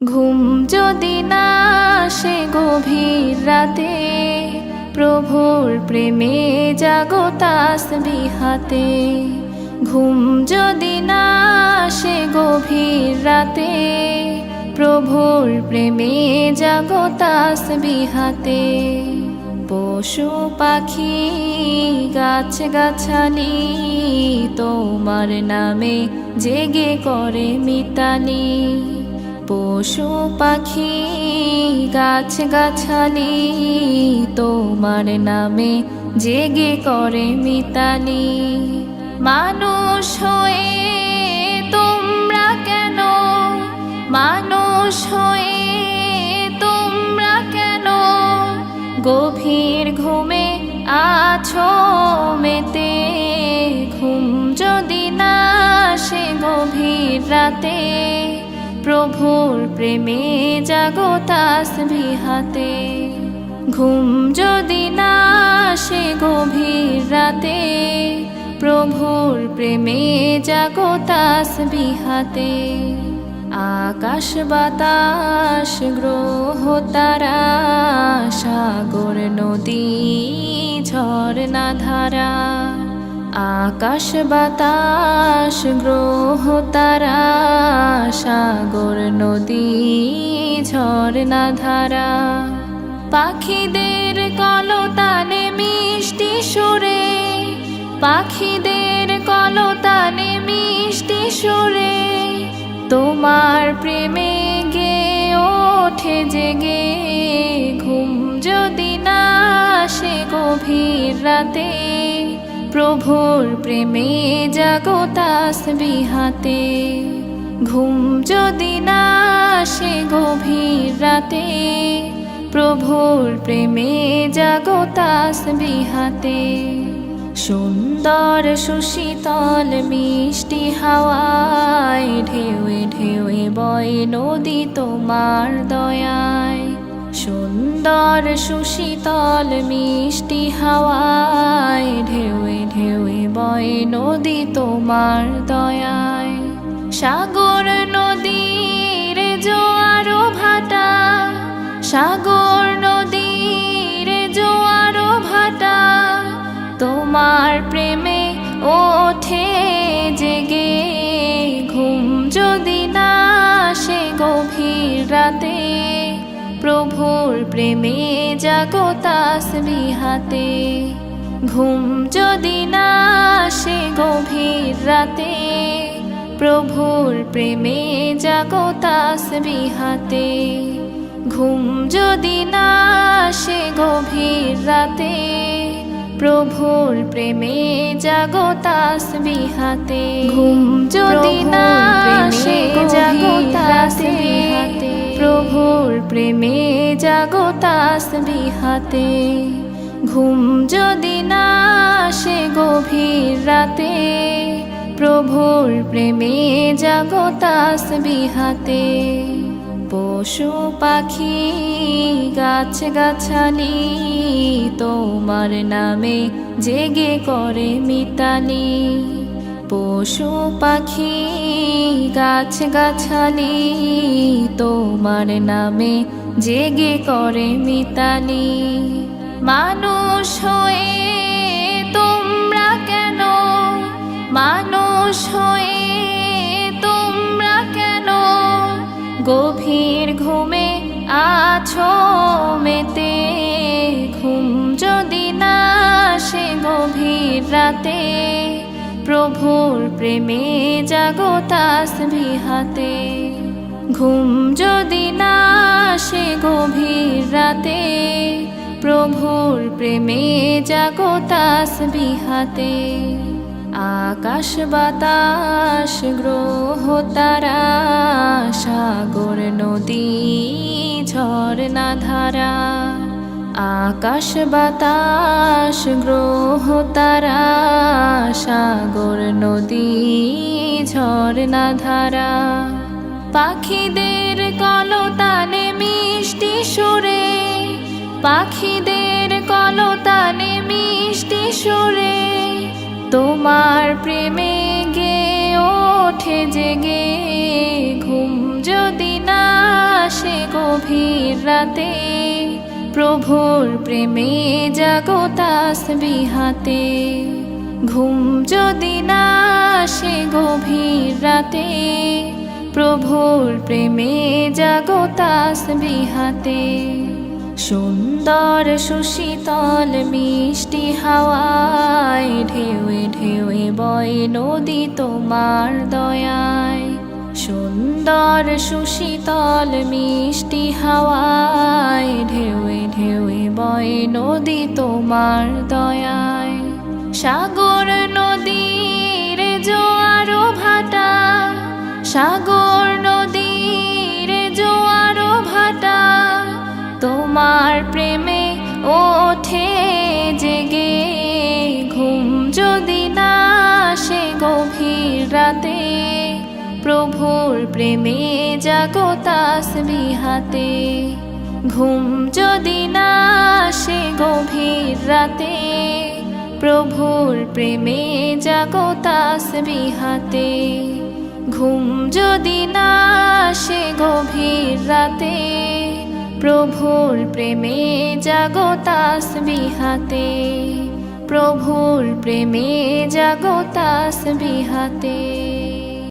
ঘুম যদি না আসে গভীর রাতে, প্রভুর প্রেমে জাগো তাসবিহাতে। ঘুম যদি না আসে গভীর রাতে, প্রভুর প্রেমে জাগো তাসবিহাতে। পশু পাখি গাছ গাছালি তোমার নামে জেগে করে মিতালি। পশু পাখি গাছ গাছালি তোমার নামে জেগে করে মিতালি। মানুষ হয়ে তোমরা কেন, মানুষ হয়ে তোমরা কেন গভীর ঘুমে আছো মেতে। ঘুম যদি না আসে গভীর রাতে, প্রভুর প্রেমে জাগো তাসবিহাতে। ঘুম যদি না আসে গভীর রাতে, প্রভুর প্রেমে জাগো তাসবিহাতে। আকাশ বাতাস গ্রহ তারা, সাগর নদী ঝরনা ধারা। আকাশ বাতাস গ্রহ তারা, সাগর নদী ঝরনা ধারা। পাখিদের কলতানে মিষ্টি সুরে, পাখিদের কলতানে মিষ্টি সুরে তোমার প্রেমে গে ওঠে জেগে। ঘুম যদি না আসে গভীর রাতে, প্রভুর প্রেমে জাগো তাসবিহাতে। ঘুম যদি না আসে গভীর রাতে, প্রভুর প্রেমে জাগো তাসবিহাতে। সুন্দর সুশীতল মিষ্টি হাওয়ায় ঢেউয়ে ঢেউয়ে বয় নদী তোমার দয়ায়। সুন্দর সুশীতল মিষ্টি হাওয়ায় ঢেউয়ে ঢেউয়ে বয় নদী তোমার দয়ায়। সাগর নদীর জোয়ার ভাটা, সাগর নদীর জোয়ার ভাটা তোমার প্রেমে ওঠে জেগে। ঘুম যদি না আসে গভীর রাতে, প্রভুর প্রেমে জাগো তাসবিহাতে। ঘুম যদি না আসে গভীর রাতে, প্রভুর প্রেমে জাগো তাসবিহাতে। ঘুম যদি না আসে গভীর রাতে, প্রভুর প্রেমে জাগো তাসবিহাতে। ঘুম যদি না আসে জাগো তাসবিহাতে, প্রভুর প্রেমে জাগো তাসবিহাতে। ঘুম যদি না আসে গভীর রাতে, প্রভুর প্রেমে জাগো তাসবিহাতে। পশু পাখি গাছ গাছালি তোমার নামে জেগে করে মিতালি। পশু পাখি গাছ গাছালি তোমার নামে জেগে করে মিতালি। মানুষ হয়ে তোমরা কেন, মানুষ হয়ে তোমরা কেন গভীর ঘুমে আছো মেতে। ঘুম যদি না আসে গভীর রাতে, প্রভুর প্রেমে জাগো তাসবিহাতে। ঘুম যদি না আসে গভীর রাতে, প্রভুর প্রেমে জাগো তাসবিহাতে। আকাশ বাতাস গ্রহ তারা, সাগর নদী ঝরনা ধারা। আকাশ বাতাস গ্রহ তারা, সাগর নদী ঝরনা ধারা। পাখিদের কলতানে মিষ্টি সুরে, পাখিদের কলতানে মিষ্টি সুরে তোমার প্রেমে গে ওঠে জেগে। ঘুম যদি না গভীর রাতে, প্রভুর প্রেমে জাগো তাসবিহাতে। ঘুম যদি না আসে গভীর রাতে, প্রভুর প্রেমে জাগো তাসবিহাতে। সুন্দর সুশীতল মিষ্টি হাওয়ায় ঢেউয়ে ঢেউয়ে বয় নদী তোমার দয়ায়। সুন্দর সুশীতল মিষ্টি হাওয়ায় ঢেউয়ে ঢেউয়ে বয় নদী তোমার দয়ায়। সাগর নদীর জোয়ার ভাটা, সাগর নদীর জোয়ার ভাটা, তোমার প্রেমে ওঠে জেগে। ঘুম যদি না আসে গভীর রাতে, প্রভুর প্রেমে জাগো তাসবিহাতে। ঘুম যদি না আসে গভীর রাতে, প্রভুর প্রেমে জাগো তাসবিহাতে। ঘুম যদি না আসে গভীর রাতে, প্রভুর প্রেমে জাগো তাসবিহাতে। প্রভুর প্রেমে জাগো তাসবিহাতে।